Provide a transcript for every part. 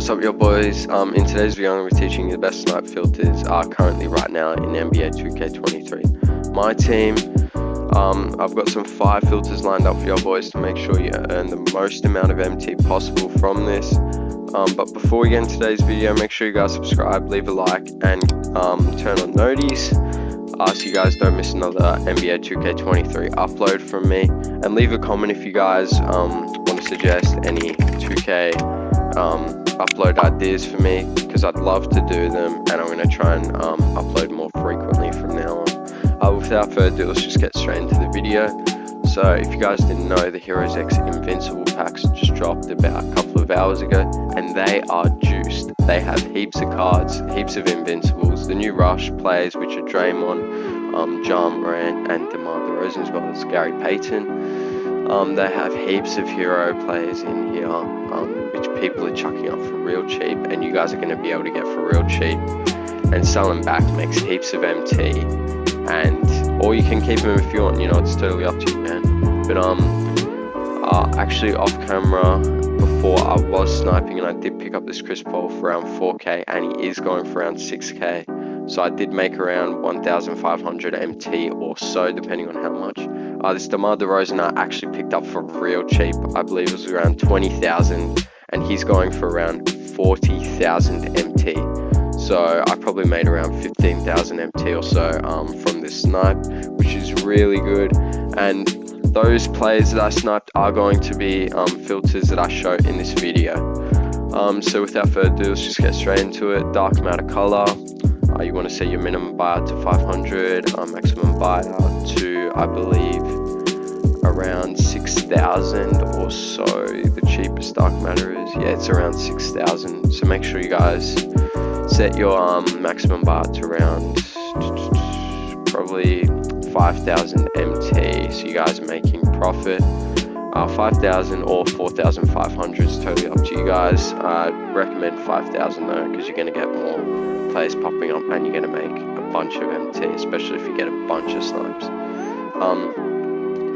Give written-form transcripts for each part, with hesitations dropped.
What's up, your boys? In today's video, I'm going to be teaching you the best snipe filters currently right now in NBA 2K23. My team, I've got some 5 filters lined up for your boys to make sure you earn the most amount of MT possible from this. But before we get into today's video, make sure you guys subscribe, leave a like, and turn on noties so you guys don't miss another NBA 2K23 upload from me. And leave a comment if you guys want to suggest any 2K upload ideas for me, because I'd love to do them, and I'm going to try and upload more frequently from now on. Without further ado, let's just get straight into the video. So if you guys didn't know, the Heroes X Invincible packs just dropped about a couple of hours ago, and they are juiced. They have heaps of cards, heaps of Invincibles, the new Rush players, which are Draymond, John Morant, and DeMar DeRozan, as well as Gary Payton. They have heaps of hero players in here, which people are chucking up for real cheap, and you guys are going to be able to get for real cheap. And selling back makes heaps of MT, or you can keep them if you want. You know, it's totally up to you, man. But actually off camera, before I was sniping, and I did pick up this Chris Paul for around 4K, and he is going for around 6K. So I did make around 1,500 MT or so, depending on how much. This DeMar DeRozan I actually picked up for real cheap. I believe it was around 20,000, and he's going for around 40,000 MT. So I probably made around 15,000 MT or so from this snipe, which is really good. And those players that I sniped are going to be filters that I show in this video. So without further ado, let's just get straight into it. Dark matter color. You want to set your minimum buyout to 500, maximum buyout to, I believe, around 6,000 or so. The cheapest dark matter is, yeah, it's around 6,000. So make sure you guys set your maximum buyout to around probably 5,000 MT, so you guys are making profit. 5,000 or 4,500 is totally up to you guys. I recommend 5,000 though, because you're going to get more players popping up, and you're going to make a bunch of MT, especially if you get a bunch of snipes.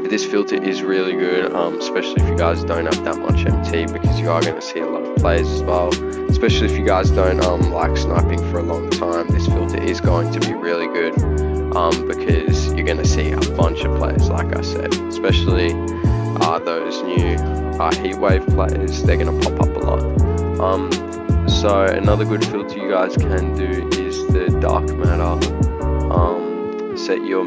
This filter is really good, especially if you guys don't have that much MT, because you are going to see a lot of players as well. Especially if you guys don't like sniping for a long time, this filter is going to be really good, because you're going to see a bunch of players, like I said, especially those new heatwave players. They're going to pop up a lot. So another good filter you guys can do is the dark matter. Set your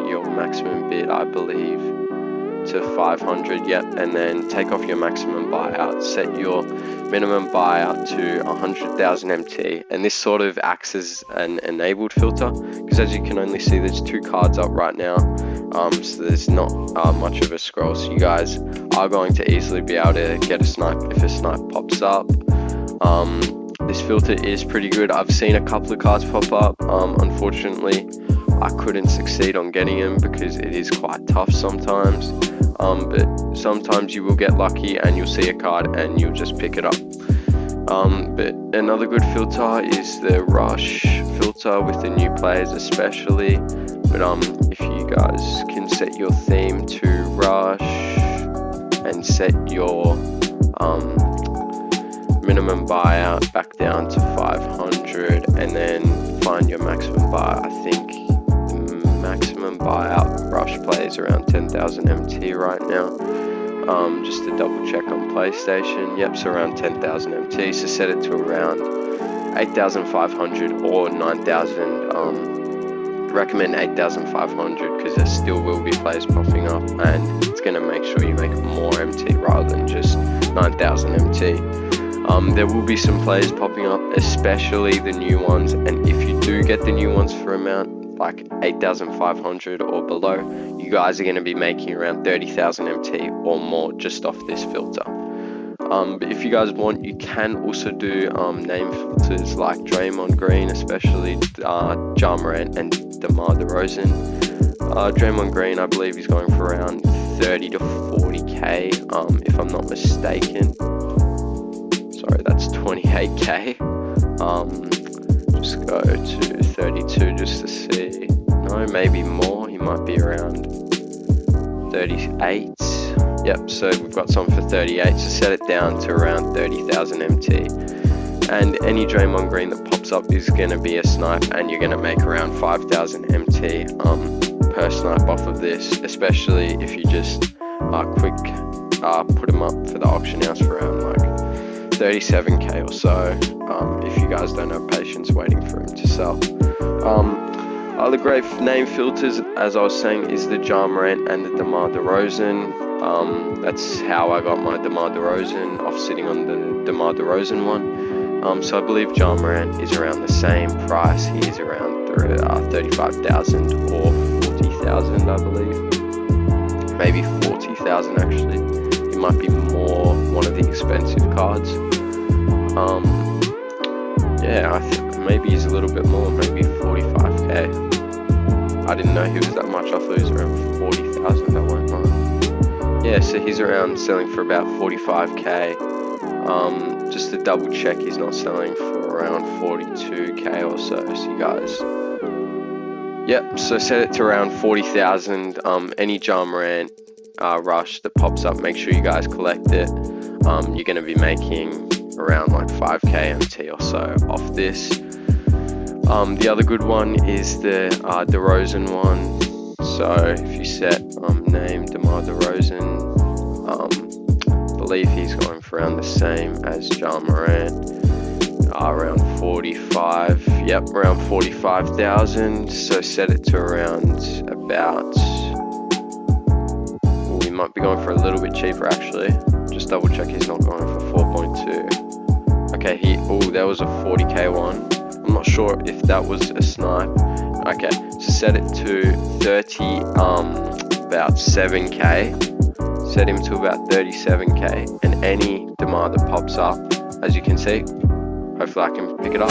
your maximum bid, I believe, to 500. Yep, and then take off your maximum buyout. Set your minimum buyout to 100,000 MT, and this sort of acts as an enabled filter, because as you can only see, there's 2 cards up right now. So there's not much of a scroll, so you guys are going to easily be able to get a snipe if a snipe pops up. This filter is pretty good. I've seen a couple of cards pop up. Unfortunately, I couldn't succeed on getting them because it is quite tough sometimes. But sometimes you will get lucky and you'll see a card and you'll just pick it up. But another good filter is the Rush filter with the new players especially. But if you guys can set your theme to Rush and set your minimum buyout back down to 500, and then find your maximum buyout. I think the maximum buyout Rush plays around 10,000 MT right now. Just to double check on PlayStation. Yep, so around 10,000 MT. So set it to around 8,500 or 9,000. Recommend 8,500, because there still will be players popping up, and it's going to make sure you make more MT rather than just 9,000 MT. There will be some players popping up, especially the new ones, and if you do get the new ones for amount like 8,500 or below, you guys are going to be making around 30,000 MT or more just off this filter. But if you guys want, you can also do name filters like Draymond Green, especially John Morant and DeMar DeRozan. Draymond Green, I believe he's going for around 30 to 40k, if I'm not mistaken. Sorry, that's 28k. Just go to 32 just to see. No, maybe more. He might be around 38. Yep, so we've got some for 38, so set it down to around 30,000 MT. And any Draymond Green that pops up is going to be a snipe, and you're going to make around 5,000 MT per snipe off of this, especially if you just put them up for the auction house for around like 37k or so, if you guys don't have patience waiting for him to sell. Other great name filters, as I was saying, is the Ja Morant and the DeMar DeRozan. That's how I got my DeMar DeRozan off sitting on the DeMar DeRozan one. So I believe Ja Morant is around the same price. He is around 35,000 or 40,000, I believe. Maybe 40,000 actually. It might be more one of the expensive cards. Yeah, I think maybe he's a little bit more, maybe 45k. I didn't know he was that much. I thought he was around 40,000. I won't lie. Yeah, so he's around selling for about 45k. Just to double check, he's not selling for around 42k or so. So you guys, yep. So set it to around 40,000. Any Ja Morant rush that pops up, make sure you guys collect it. You're going to be making around like 5k MT or so off this. The other good one is the DeRozan one. So if you set name DeMar DeRozan, believe he's going for around the same as Ja Morant, around 45. Yep, around 45,000. So set it to around about. We might be going for a little bit cheaper actually. Just double check he's not going for 4.2. Okay, there was a 40k one. I'm not sure if that was a snipe. Okay, so set it to 30, about 7k. Set him to about 37k, and any DeMar that pops up, as you can see, hopefully I can pick it up.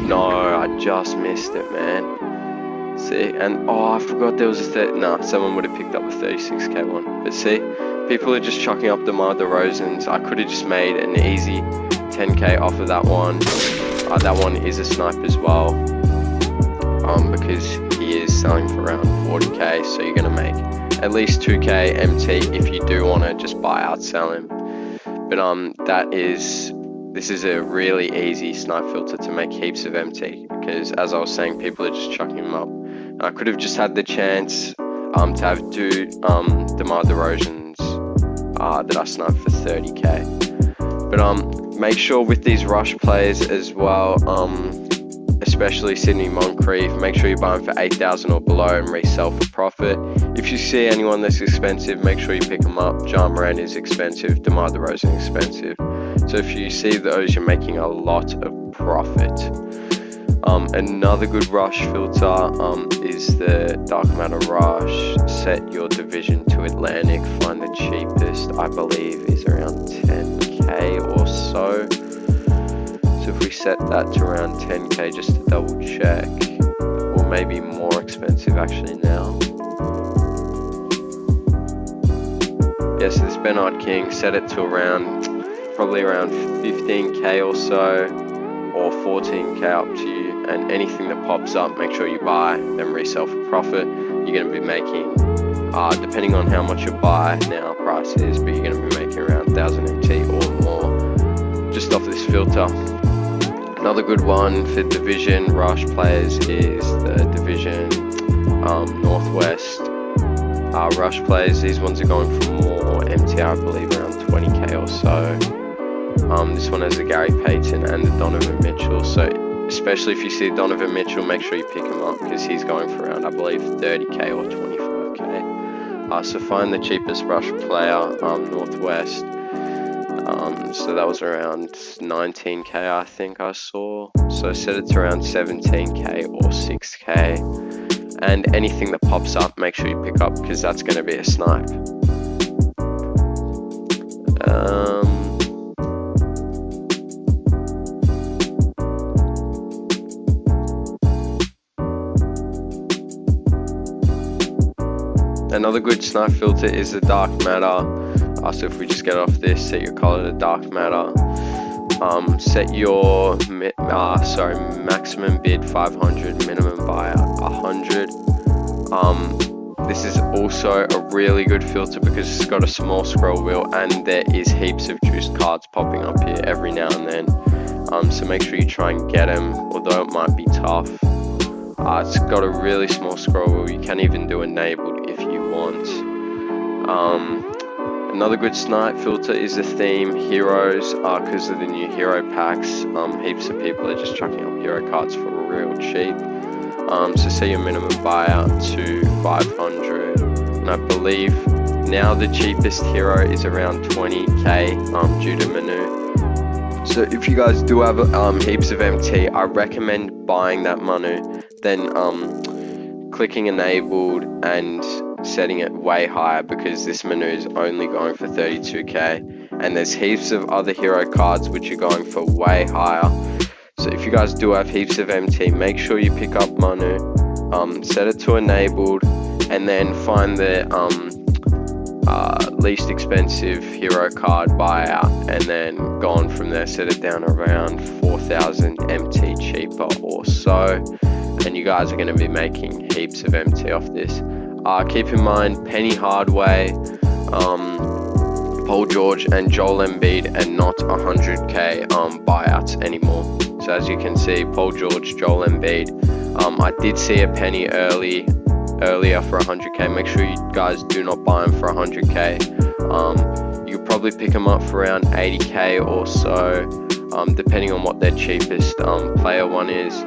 No, I just missed it, man. See, and I forgot there was a someone would have picked up the 36k one. But see, people are just chucking up DeMar DeRozan's. I could have just made an easy 10k off of that one. That one is a snipe as well, because he is selling for around 40k, so you're going to make at least 2k MT if you do want to just buy out, sell him. But this is a really easy snipe filter to make heaps of MT, because as I was saying, people are just chucking him up. I could have just had the chance to have DeMar DeRozan's that I sniped for 30k. But make sure with these rush plays as well, especially Sydney Moncrief, make sure you buy them for 8,000 or below and resell for profit. If you see anyone that's expensive, make sure you pick them up. Ja Morant is expensive, DeMar DeRozan is expensive. So if you see those, you're making a lot of profit. Another good rush filter is the Dark Matter Rush. Set your division to Atlantic, find the cheapest, I believe is around 10k or so. So if we set that to around 10k just to double check, or maybe more expensive actually now. Yeah, so this Bernard King, set it to probably around 15k or so, or 14k, up to you. And anything that pops up, make sure you buy, then resell for profit. You're going to be making, depending on how much your buy now price is, but you're going to be making around 1,000 MT or more just off this filter. Another good one for Division Rush players is the Division Northwest Rush players. These ones are going for more MT, I believe around 20k or so. This one has the Gary Payton and the Donovan Mitchell. So especially if you see Donovan Mitchell, make sure you pick him up, because he's going for around, I believe, 30k or 25k. So find the cheapest rush player, Northwest. So that was around 19k, I think I saw. So set it to around 17k or 6k. And anything that pops up, make sure you pick up, because that's going to be a snipe. Another good snipe filter is the Dark Matter. So if we just get off this, set your color to Dark Matter. Set your maximum bid 500, minimum buy 100. This is also a really good filter because it's got a small scroll wheel and there is heaps of juiced cards popping up here every now and then. So make sure you try and get them, although it might be tough. It's got a really small scroll wheel. You can even do enabled if you want. Another good snipe filter is the theme heroes, because of the new hero packs. Heaps of people are just chucking up hero cards for real cheap. So say your minimum buyout to 500, and I believe now the cheapest hero is around 20k due to menu. So if you guys do have heaps of MT, I recommend buying that menu, then clicking enabled and setting it way higher, because this menu is only going for 32k, and there's heaps of other hero cards which are going for way higher. So if you guys do have heaps of MT, make sure you pick up menu, set it to enabled, and then find the least expensive hero card buyout, and then go on from there. Set it down around 4,000 MT cheaper or so, and you guys are going to be making heaps of MT off this. Keep in mind, Penny Hardaway, Paul George and Joel Embiid are not 100k buyouts anymore. So as you can see, Paul George, Joel Embiid, I did see a penny earlier for 100k. Make sure you guys do not buy them for 100k. You could probably pick them up for around 80k or so, depending on what their cheapest player one is.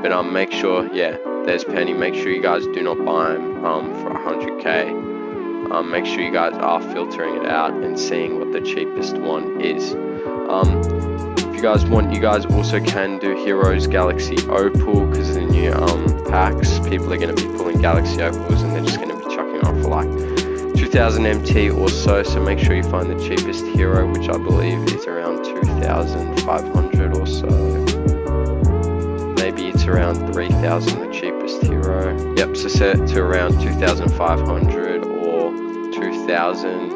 But make sure, yeah, there's penny. Make sure you guys do not buy them for 100k. Make sure you guys are filtering it out and seeing what the cheapest one is. If you guys want, you guys also can do Heroes Galaxy Opal, because of the new packs. People are going to be pulling Galaxy Opals and they're just going to be chucking off for like 2000 MT or so. So make sure you find the cheapest hero, which I believe is around 2,500 or so. Maybe it's around 3,000, the cheapest hero. Yep, so set it to around 2,500 or 2,000.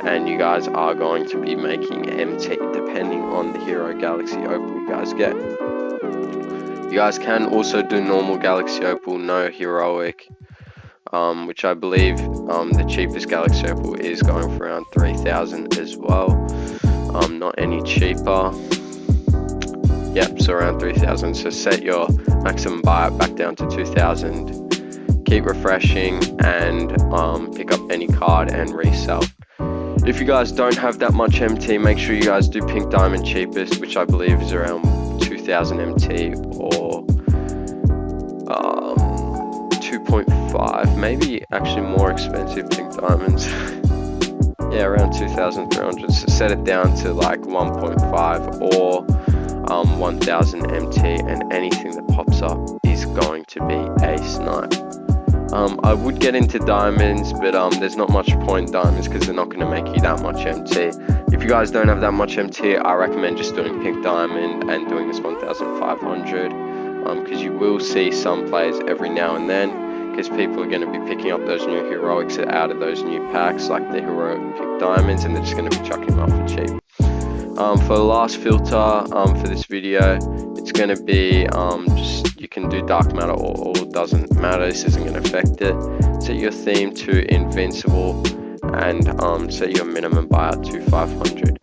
And you guys are going to be making MT depending on the Hero Galaxy Opal you guys get. You guys can also do normal Galaxy Opal, no heroic, which I believe the cheapest Galaxy Opal is going for around 3,000 as well. Not any cheaper. Yep, so around 3,000. So set your maximum buyout back down to 2,000. Keep refreshing and pick up any card and resell. If you guys don't have that much MT, make sure you guys do Pink Diamond cheapest, which I believe is around 2,000 MT or 2.5, maybe actually more expensive Pink Diamonds. Yeah, around 2,300. So set it down to like 1.5 or 1,000 MT, and anything that pops up is going to be a snipe. I would get into diamonds, but there's not much point in diamonds because they're not going to make you that much MT. If you guys don't have that much MT, I recommend just doing Pink Diamond and doing this 1,500, because you will see some players every now and then, because people are going to be picking up those new heroics out of those new packs, like the heroic Pink Diamonds, and they're just going to be chucking them off for cheap. For the last filter for this video, it's going to be just, you can do dark matter or doesn't matter. This isn't going to affect it. Set your theme to invincible and set your minimum buyout to 500.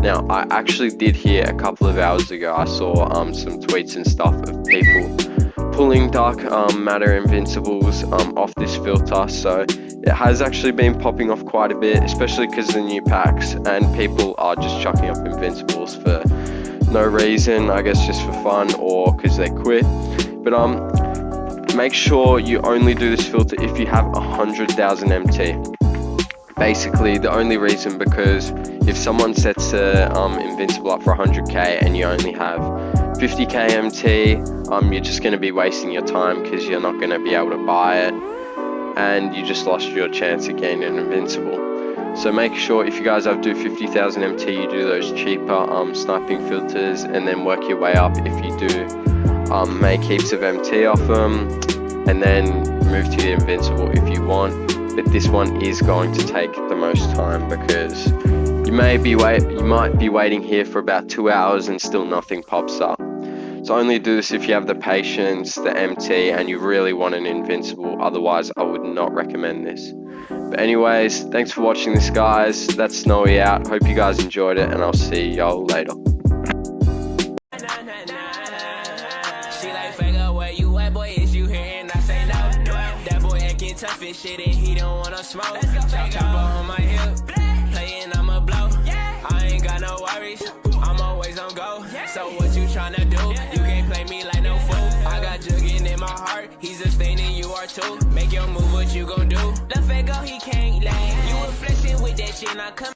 Now, I actually did hear a couple of hours ago, I saw some tweets and stuff of people pulling dark matter invincibles off this filter. So it has actually been popping off quite a bit, especially because of the new packs, and people are just chucking up invincibles for no reason, I guess just for fun or because they quit. But make sure you only do this filter if you have 100,000 MT. Basically, the only reason, because if someone sets a invincible up for 100k and you only have 50k MT, you're just going to be wasting your time because you're not going to be able to buy it, and you just lost your chance of gaining an invincible. So make sure if you guys have do 50,000 MT, you do those cheaper sniping filters, and then work your way up if you do make heaps of MT off them, and then move to the invincible if you want. But this one is going to take the most time, because you might be waiting here for about 2 hours and still nothing pops up. So only do this if you have the patience, the MT, and you really want an invincible. Otherwise, I would not recommend this. But anyways, thanks for watching this, guys. That's Snowy out. Hope you guys enjoyed it, and I'll see y'all later. She like, Segal, where you at, boy? Is you here? And I say no. That boy acting tough and shit, and he don't wanna smoke. Chopper on my hip, playing I'ma blow. I ain't got no worries, I'm always on go. So what you tryna do? You can't play me like no fool. I got jugging in my heart, he's a stain and you are too. Make your move, what you gon' do? The Segal, he can't lie. You were flexing with that shit, now come